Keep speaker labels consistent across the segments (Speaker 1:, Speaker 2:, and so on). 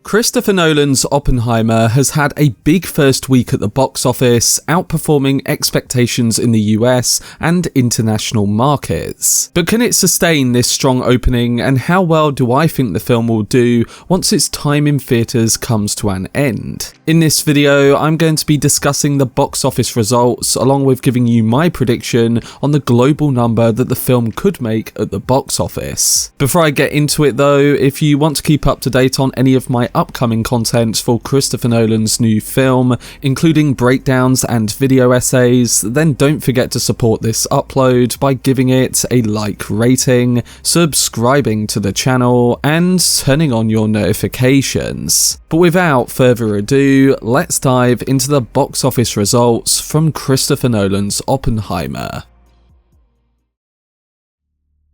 Speaker 1: Christopher Nolan's Oppenheimer has had a big first week at the box office, outperforming expectations in the US and international markets. But can it sustain this strong opening, and how well do I think the film will do once its time in theatres comes to an end? In this video, I'm going to be discussing the box office results, along with giving you my prediction on the global number that the film could make at the box office. Before I get into it though, if you want to keep up to date on any of my upcoming content for Christopher Nolan's new film, including breakdowns and video essays, then don't forget to support this upload by giving it a like rating, subscribing to the channel, and turning on your notifications. But without further ado, let's dive into the box office results from Christopher Nolan's Oppenheimer.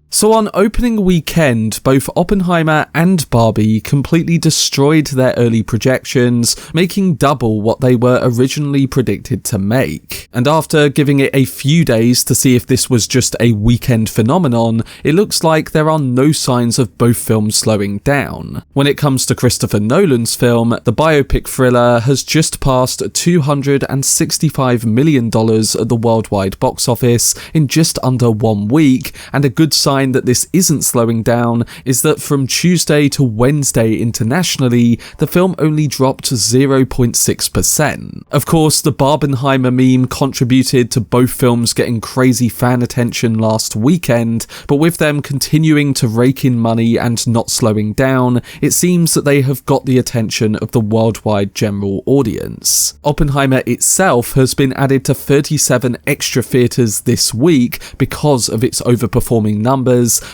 Speaker 1: So on opening weekend, both Oppenheimer and Barbie completely destroyed their early projections, making double what they were originally predicted to make. And after giving it a few days to see if this was just a weekend phenomenon, it looks like there are no signs of both films slowing down. When it comes to Christopher Nolan's film, the biopic thriller has just passed $265 million at the worldwide box office in just under 1 week, and a good sign that this isn't slowing down is that from Tuesday to Wednesday internationally, the film only dropped 0.6%. Of course, the Barbenheimer meme contributed to both films getting crazy fan attention last weekend, but with them continuing to rake in money and not slowing down, it seems that they have got the attention of the worldwide general audience. Oppenheimer itself has been added to 37 extra theatres this week because of its overperforming numbers,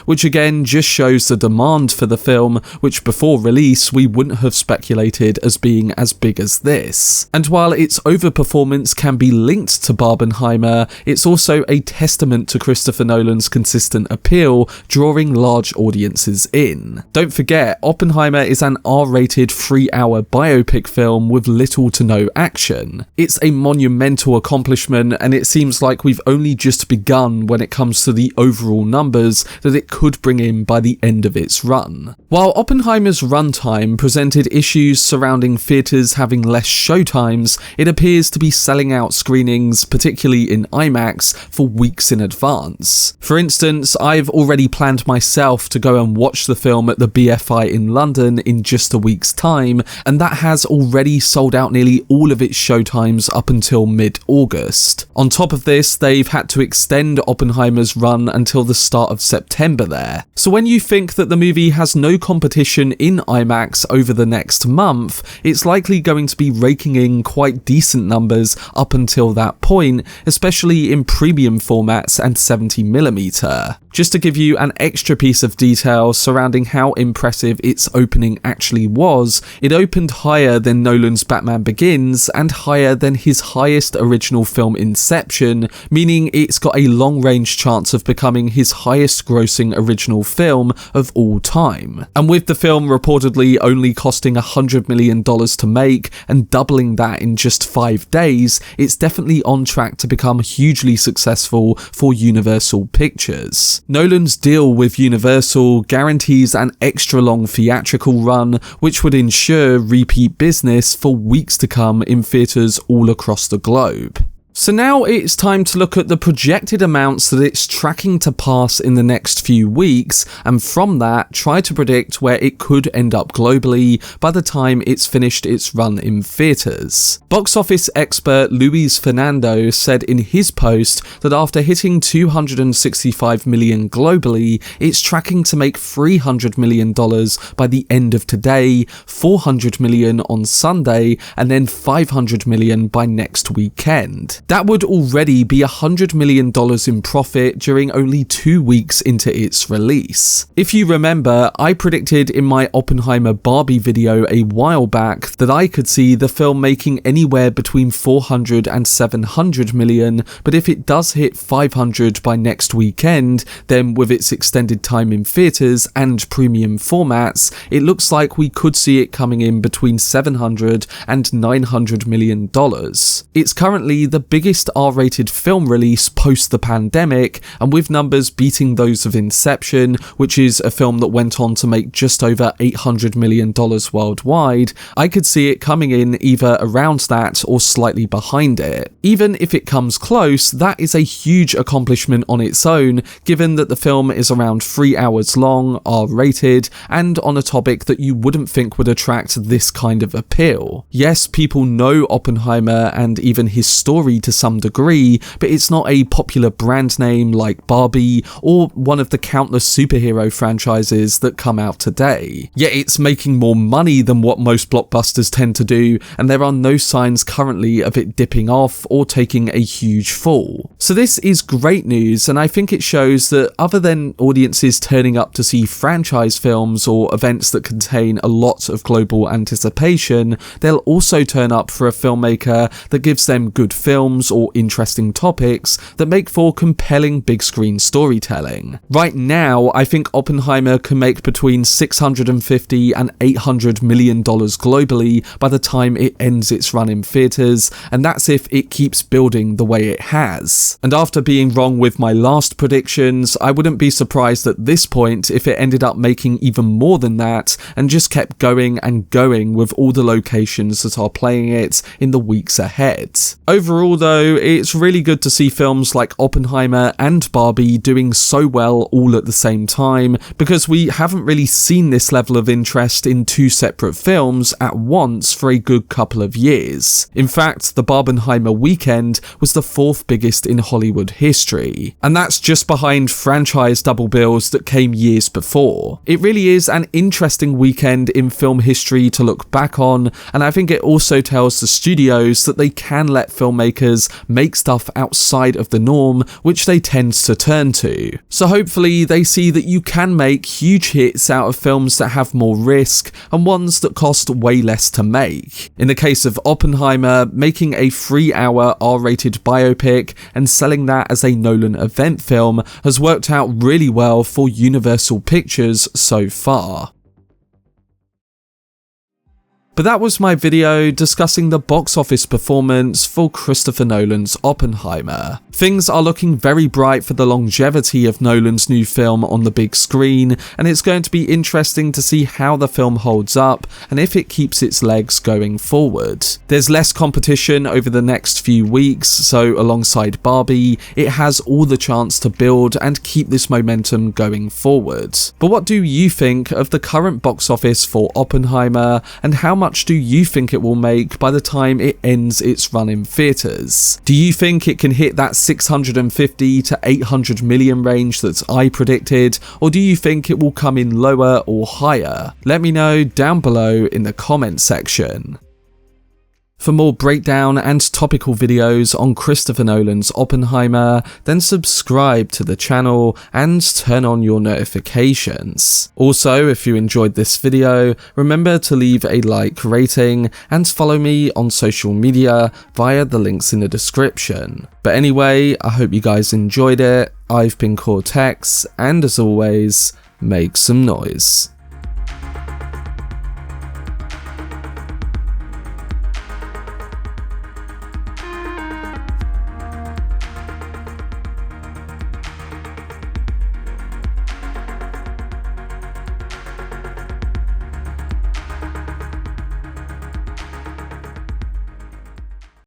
Speaker 1: which again just shows the demand for the film, which before release we wouldn't have speculated as being as big as this. And while its overperformance can be linked to Barbenheimer, it's also a testament to Christopher Nolan's consistent appeal, drawing large audiences in. Don't forget, Oppenheimer is an R-rated 3-hour biopic film with little to no action. It's a monumental accomplishment, and it seems like we've only just begun when it comes to the overall numbers that it could bring in by the end of its run. While Oppenheimer's runtime presented issues surrounding theatres having less showtimes, it appears to be selling out screenings, particularly in IMAX, for weeks in advance. For instance, I've already planned myself to go and watch the film at the BFI in London in just a week's time, and that has already sold out nearly all of its showtimes up until mid-August. On top of this, they've had to extend Oppenheimer's run until the start of September there. So when you think that the movie has no competition in IMAX over the next month, it's likely going to be raking in quite decent numbers up until that point, especially in premium formats and 70mm. Just to give you an extra piece of detail surrounding how impressive its opening actually was, it opened higher than Nolan's Batman Begins and higher than his highest original film Inception, meaning it's got a long-range chance of becoming his highest grossing original film of all time. And with the film reportedly only costing $100 million to make and doubling that in just 5 days, it's definitely on track to become hugely successful for Universal Pictures. Nolan's deal with Universal guarantees an extra long theatrical run, which would ensure repeat business for weeks to come in theatres all across the globe. So now it's time to look at the projected amounts that it's tracking to pass in the next few weeks, and from that try to predict where it could end up globally by the time it's finished its run in theatres. Box office expert Luis Fernando said in his post that after hitting $265 million globally, it's tracking to make $300 million by the end of today, $400 million on Sunday, and then $500 million by next weekend. That would already be $100 million in profit during only 2 weeks into its release. If you remember, I predicted in my Oppenheimer Barbie video a while back that I could see the film making anywhere between 400 and 700 million, but if it does hit 500 by next weekend, then with its extended time in theatres and premium formats, it looks like we could see it coming in between $700 and $900 million. It's currently the biggest R-rated film release post the pandemic, and with numbers beating those of Inception, which is a film that went on to make just over $800 million worldwide, I could see it coming in either around that or slightly behind it. Even if it comes close, that is a huge accomplishment on its own, given that the film is around 3 hours long, R-rated, and on a topic that you wouldn't think would attract this kind of appeal. Yes, people know Oppenheimer and even his story to some degree, but it's not a popular brand name like Barbie or one of the countless superhero franchises that come out today. Yet it's making more money than what most blockbusters tend to do, and there are no signs currently of it dipping off or taking a huge fall. So this is great news, and I think it shows that other than audiences turning up to see franchise films or events that contain a lot of global anticipation, they'll also turn up for a filmmaker that gives them good films or interesting topics that make for compelling big screen storytelling. Right now, I think Oppenheimer can make between $650 and $800 million globally by the time it ends its run in theatres, and that's if it keeps building the way it has. And after being wrong with my last predictions, I wouldn't be surprised at this point if it ended up making even more than that and just kept going and going with all the locations that are playing it in the weeks ahead. Overall though, it's really good to see films like Oppenheimer and Barbie doing so well all at the same time, because we haven't really seen this level of interest in two separate films at once for a good couple of years. In fact, the Barbenheimer weekend was the 4th biggest in Hollywood history, and that's just behind franchise double bills that came years before. It really is an interesting weekend in film history to look back on, and I think it also tells the studios that they can let filmmakers make stuff outside of the norm, which they tend to turn to. So hopefully they see that you can make huge hits out of films that have more risk and ones that cost way less to make. In the case of Oppenheimer, making a 3-hour R-rated biopic and selling that as a Nolan event film has worked out really well for Universal Pictures so far. But that was my video discussing the box office performance for Christopher Nolan's Oppenheimer. Things are looking very bright for the longevity of Nolan's new film on the big screen, and it's going to be interesting to see how the film holds up and if it keeps its legs going forward. There's less competition over the next few weeks, so alongside Barbie, it has all the chance to build and keep this momentum going forward. But what do you think of the current box office for Oppenheimer, and how much do you think it will make by the time it ends its run in theatres? Do you think it can hit that 650 to 800 million range that I predicted, or do you think it will come in lower or higher? Let me know down below in the comment section. For more breakdown and topical videos on Christopher Nolan's Oppenheimer, then subscribe to the channel and turn on your notifications. Also, if you enjoyed this video, remember to leave a like rating and follow me on social media via the links in the description. But anyway, I hope you guys enjoyed it. I've been Cortex, and as always, make some noise.